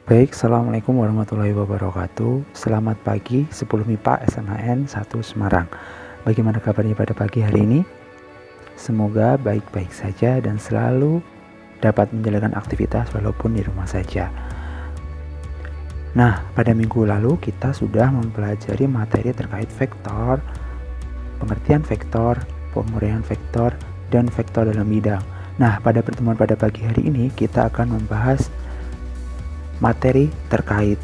Baik, Assalamualaikum warahmatullahi wabarakatuh. Selamat pagi, 10 MIPA SNHN 1 Semarang. Bagaimana kabarnya pada pagi hari ini? Semoga baik-baik saja dan selalu dapat menjalankan aktivitas walaupun di rumah saja. Nah, pada minggu lalu kita sudah mempelajari materi terkait vektor, pengertian vektor, penguraian vektor, dan vektor dalam bidang. Nah, pada pertemuan pada pagi hari ini kita akan membahas materi terkait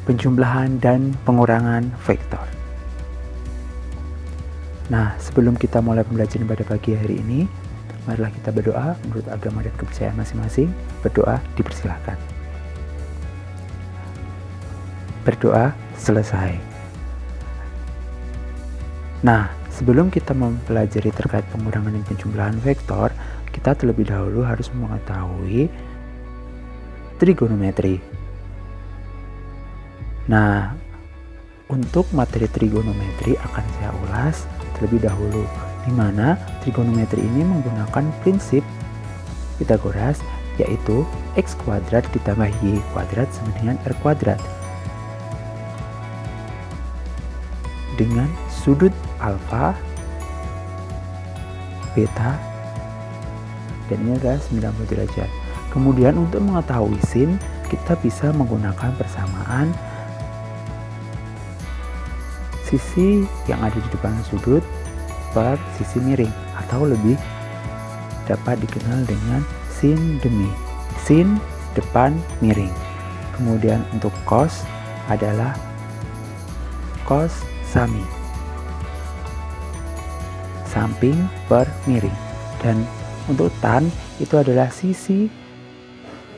penjumlahan dan pengurangan vektor. Nah, sebelum kita mulai pembelajaran pada pagi hari ini, marilah kita berdoa menurut agama dan kepercayaan masing-masing. Berdoa dipersilahkan. Berdoa selesai. Nah, sebelum kita mempelajari terkait pengurangan dan penjumlahan vektor, kita terlebih dahulu harus mengetahui trigonometri. Nah, untuk materi trigonometri akan saya ulas terlebih dahulu, di mana trigonometri ini menggunakan prinsip Pythagoras, yaitu x kuadrat ditambah y kuadrat sama dengan r kuadrat. Dengan sudut alfa, beta, dan ini adalah 90 derajat. Kemudian untuk mengetahui sin, kita bisa menggunakan persamaan sisi yang ada di depan sudut per sisi miring, atau lebih dapat dikenal dengan sin demi, sin depan miring. Kemudian untuk cos adalah cos sami, samping per miring. Dan untuk tan itu adalah sisi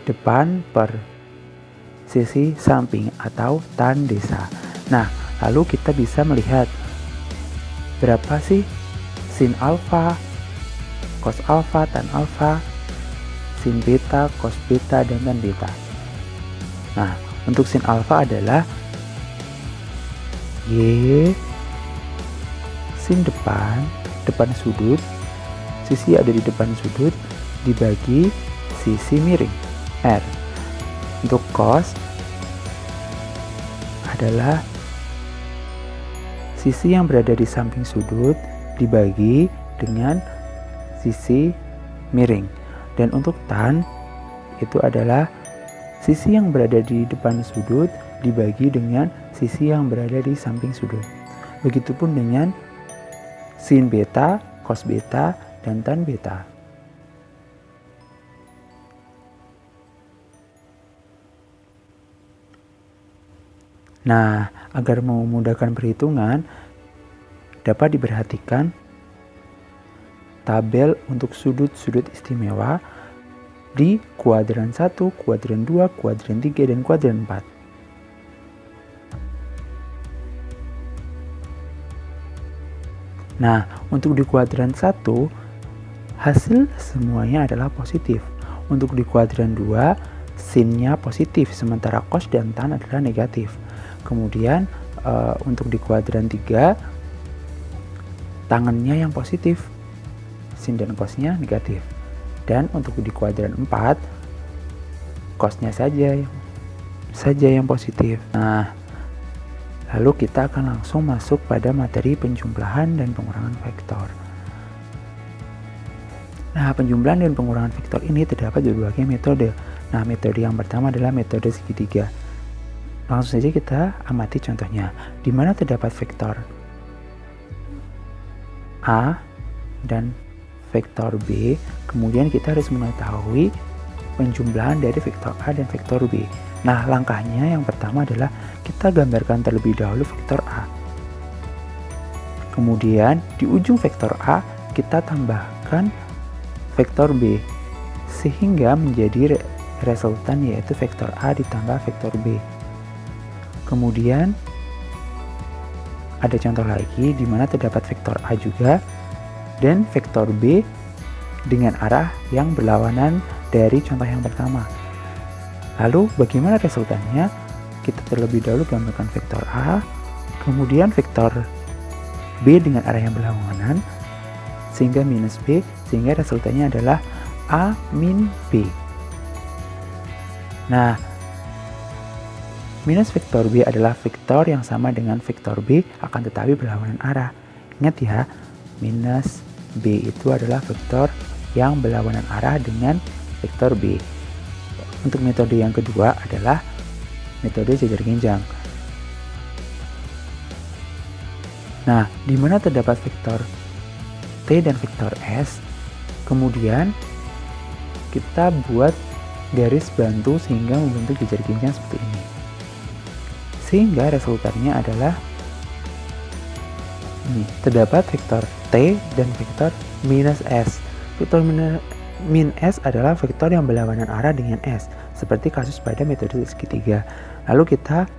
depan per sisi samping atau tan desa. Nah, lalu kita bisa melihat berapa sih sin alfa, cos alfa, tan alfa, sin beta, cos beta, dan tan beta. Nah, untuk sin alfa adalah y sin depan sudut, sisi ada di depan sudut dibagi sisi miring r. Untuk cos adalah sisi yang berada di samping sudut dibagi dengan sisi miring. Dan untuk tan itu adalah sisi yang berada di depan sudut dibagi dengan sisi yang berada di samping sudut. Begitupun dengan sin beta, cos beta, dan tan beta. Nah, agar memudahkan perhitungan, dapat diperhatikan tabel untuk sudut-sudut istimewa di kuadran 1, kuadran 2, kuadran 3, dan kuadran 4. Nah, untuk di kuadran 1, hasil semuanya adalah positif. Untuk di kuadran 2, sinnya positif, sementara cos dan tan adalah negatif. Kemudian untuk di kuadran 3, tangannya yang positif, sin dan cosnya negatif. Dan untuk di kuadran 4, cosnya saja yang positif. Nah, lalu kita akan langsung masuk pada materi penjumlahan dan pengurangan vektor. Nah, penjumlahan dan pengurangan vektor ini terdapat berbagai metode. Nah, metode yang pertama adalah metode segitiga. Langsung saja kita amati contohnya, di mana terdapat vektor A dan vektor B. Kemudian kita harus mengetahui penjumlahan dari vektor A dan vektor B. Nah, langkahnya yang pertama adalah kita gambarkan terlebih dahulu vektor A. Kemudian di ujung vektor A kita tambahkan vektor B, sehingga menjadi resultan yaitu vektor A ditambah vektor B. Kemudian ada contoh lagi di mana terdapat vektor A juga dan vektor B dengan arah yang berlawanan dari contoh yang pertama. Lalu bagaimana resultannya? Kita terlebih dahulu gambarkan vektor A, kemudian vektor B dengan arah yang berlawanan, sehingga minus B, sehingga resultannya adalah A min B. Nah, minus vektor B adalah vektor yang sama dengan vektor B akan tetapi berlawanan arah. Ingat ya, minus B itu adalah vektor yang berlawanan arah dengan vektor B. Untuk metode yang kedua adalah metode jejer genjang. Nah, di mana terdapat vektor T dan vektor S, kemudian kita buat garis bantu sehingga membentuk jejer genjang seperti ini. Sehingga resultannya adalah ini, terdapat vektor T dan vektor minus S. Vektor min S adalah vektor yang berlawanan arah dengan S, seperti kasus pada metode segitiga. Lalu kita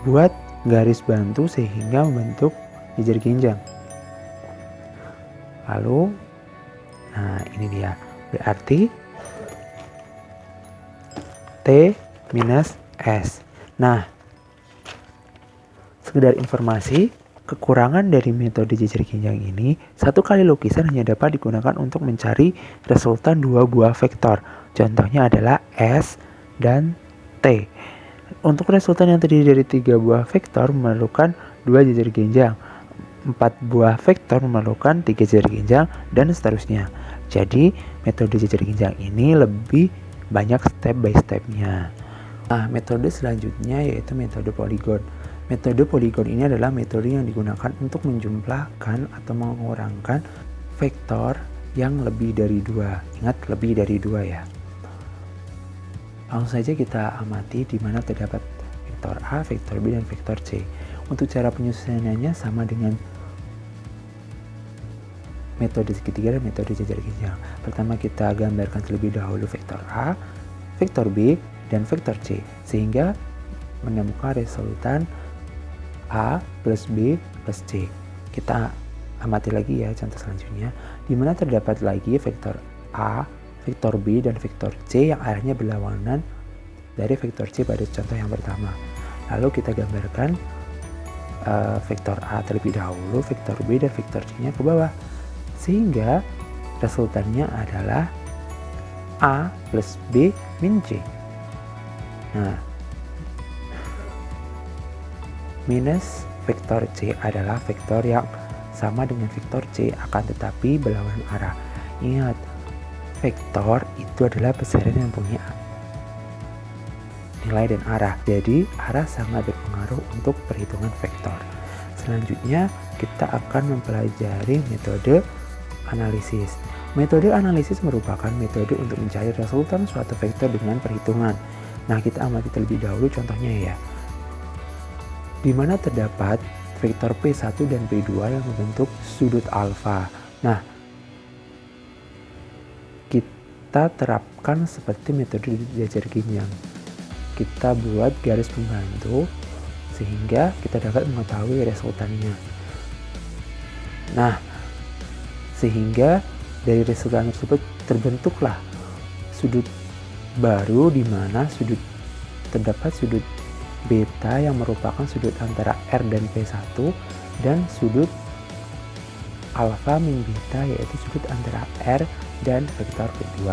buat garis bantu sehingga membentuk jejer genjang. Lalu, nah ini dia, berarti T minus S. Nah, sekedar informasi, kekurangan dari metode jejer genjang ini, satu kali lukisan hanya dapat digunakan untuk mencari resultan dua buah vektor. Contohnya adalah S dan T. Untuk resultan yang terdiri dari 3 buah vektor memerlukan 2 jejer genjang, 4 buah vektor memerlukan 3 jejer genjang, dan seterusnya. Jadi, metode jejer genjang ini lebih banyak step by stepnya. Nah, metode selanjutnya yaitu metode poligon. Metode poligon ini adalah metode yang digunakan untuk menjumlahkan atau mengurangkan vektor yang lebih dari 2. Ingat, lebih dari 2 ya. Langsung saja kita amati di mana terdapat vektor A, vektor B, dan vektor C. Untuk cara penyusunannya sama dengan metode segitiga dan metode jejer genjang. Pertama kita gambarkan terlebih dahulu vektor A, vektor B, dan vektor C, sehingga menemukan resultan A plus B plus C. Kita amati lagi ya contoh selanjutnya, di mana terdapat lagi vektor A, vektor B, dan vektor C yang arahnya berlawanan dari vektor C pada contoh yang pertama. Lalu kita gambarkan vektor A terlebih dahulu, vektor B, dan vektor C-nya ke bawah. Sehingga resultannya adalah A plus B min C. Nah, minus vektor C adalah vektor yang sama dengan vektor C akan tetapi berlawanan arah. Ingat, vektor itu adalah besaran yang punya nilai dan arah. Jadi, arah sangat berpengaruh untuk perhitungan vektor. Selanjutnya, kita akan mempelajari metode analisis. Metode analisis merupakan metode untuk mencari resultan suatu vektor dengan perhitungan. Nah, kita amati terlebih dahulu contohnya ya. Di mana terdapat vektor P1 dan P2 yang membentuk sudut alfa. Nah, kita terapkan seperti metode jejer genjang. Kita buat garis pembantu sehingga kita dapat mengetahui resultannya. Nah, sehingga dari resultan tersebut terbentuklah sudut baru di mana terdapat sudut beta yang merupakan sudut antara R dan P1 dan sudut alfa min beta yaitu sudut antara R dan vektor P2.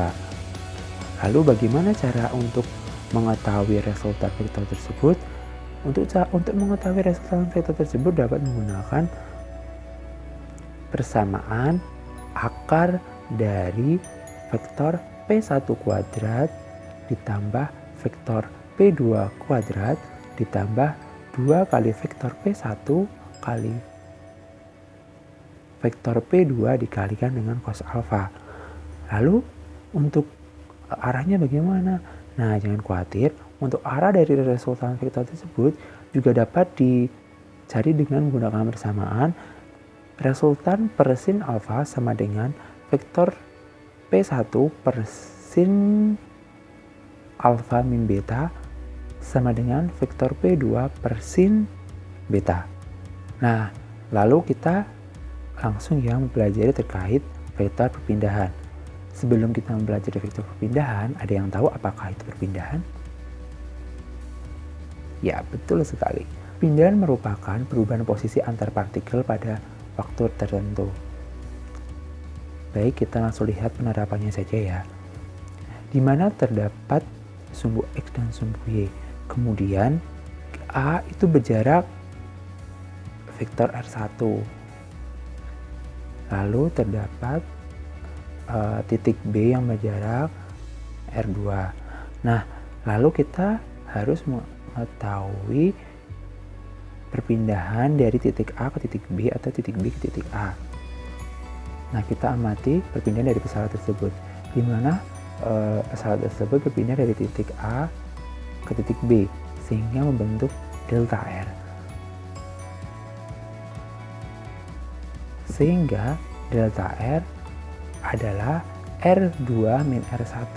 Lalu bagaimana cara untuk mengetahui resultan vektor tersebut? Untuk mengetahui resultan vektor tersebut dapat menggunakan persamaan akar dari vektor P1 kuadrat ditambah vektor P2 kuadrat ditambah 2 kali vektor P1 kali vektor P2 dikalikan dengan cos alfa. Lalu untuk arahnya bagaimana? Nah, jangan khawatir, untuk arah dari resultan vektor tersebut juga dapat dicari dengan menggunakan persamaan resultan per sin alfa sama dengan vektor P1 per sin alfa min beta sama dengan vektor P2 per sin beta. Nah, lalu kita langsung ya mempelajari terkait vektor perpindahan. Sebelum kita mempelajari vektor perpindahan, ada yang tahu apakah itu perpindahan? Ya, betul sekali. Perpindahan merupakan perubahan posisi antar partikel pada waktu tertentu. Baik, kita langsung lihat penerapannya saja ya. Di mana terdapat sumbu X dan sumbu Y. Kemudian A itu berjarak vektor R1. Lalu terdapat titik B yang berjarak R2. Nah, lalu kita harus mengetahui perpindahan dari titik A ke titik B atau titik B ke titik A. Nah, kita amati perpindahan dari pesawat tersebut, di mana pesawat tersebut berpindah dari titik A ke titik B, sehingga membentuk delta R. Sehingga delta R adalah R2 min R1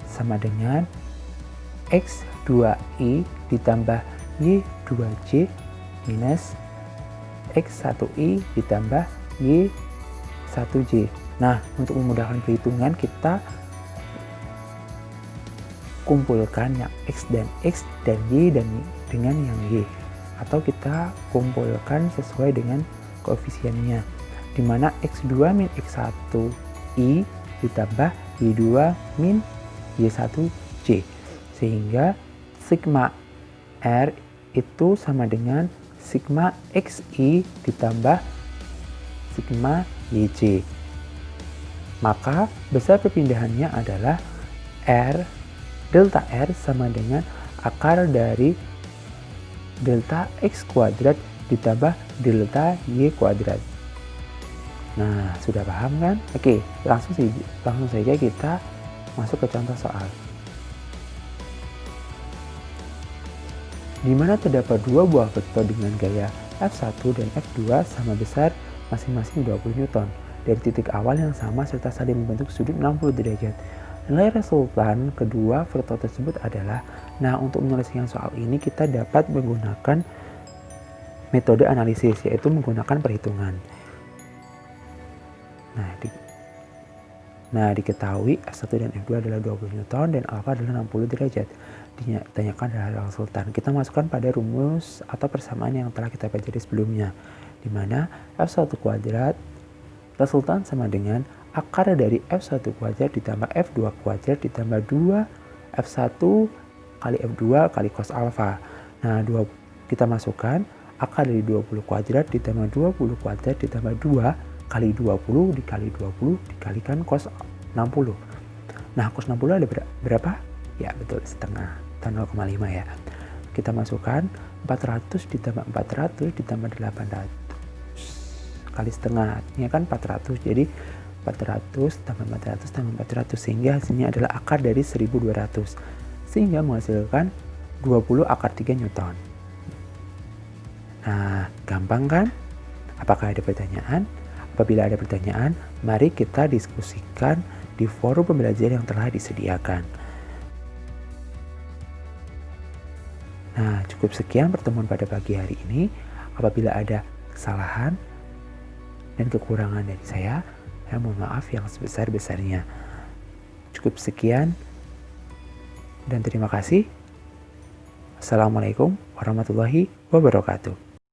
sama dengan X2I ditambah Y2J minus X1I ditambah Y1J. Nah, untuk memudahkan perhitungan kita kumpulkan yang X dan Y dengan yang Y, atau kita kumpulkan sesuai dengan koefisiennya, di mana X2 min X1I ditambah Y2 min Y1J, sehingga sigma R itu sama dengan sigma XI ditambah sigma YJ. Maka besar perpindahannya adalah delta R sama dengan akar dari delta X kuadrat ditambah delta Y kuadrat. Nah, sudah paham kan? Oke, langsung saja kita masuk ke contoh soal. Di mana terdapat dua buah vektor dengan gaya F1 dan F2 sama besar masing-masing 20 Newton dari titik awal yang sama serta saling membentuk sudut 60 derajat. Nilai resultan kedua vektor tersebut adalah, nah untuk menyelesaikan soal ini kita dapat menggunakan metode analisis, yaitu menggunakan perhitungan. Nah, diketahui F1 dan F2 adalah 20 Newton dan alfa adalah 60 derajat. Ditanyakan adalah resultan. Kita masukkan pada rumus atau persamaan yang telah kita pelajari sebelumnya, di mana F1 kuadrat resultan sama dengan akar dari F1 kuadrat ditambah F2 kuadrat ditambah 2 F1 kali F2 kali cos alfa. Nah, kita masukkan akar dari 20 kuadrat ditambah 20 kuadrat ditambah 2 kali 20 dikali 20 dikalikan cos 60. Nah, cos 60 ada berapa? Ya, betul, setengah, atau 0,5 ya. Kita masukkan 400 ditambah 400 ditambah 800 kali setengah, ini kan 400, jadi 400 tambah 400 tambah 400, sehingga hasilnya adalah akar dari 1200, sehingga menghasilkan 20 akar 3 Newton. Nah, gampang kan? Apakah ada pertanyaan? Apabila ada pertanyaan, mari kita diskusikan di forum pembelajaran yang telah disediakan. Nah, cukup sekian pertemuan pada pagi hari ini. Apabila ada kesalahan dan kekurangan dari saya mohon maaf yang sebesar-besarnya. Cukup sekian dan terima kasih. Assalamualaikum warahmatullahi wabarakatuh.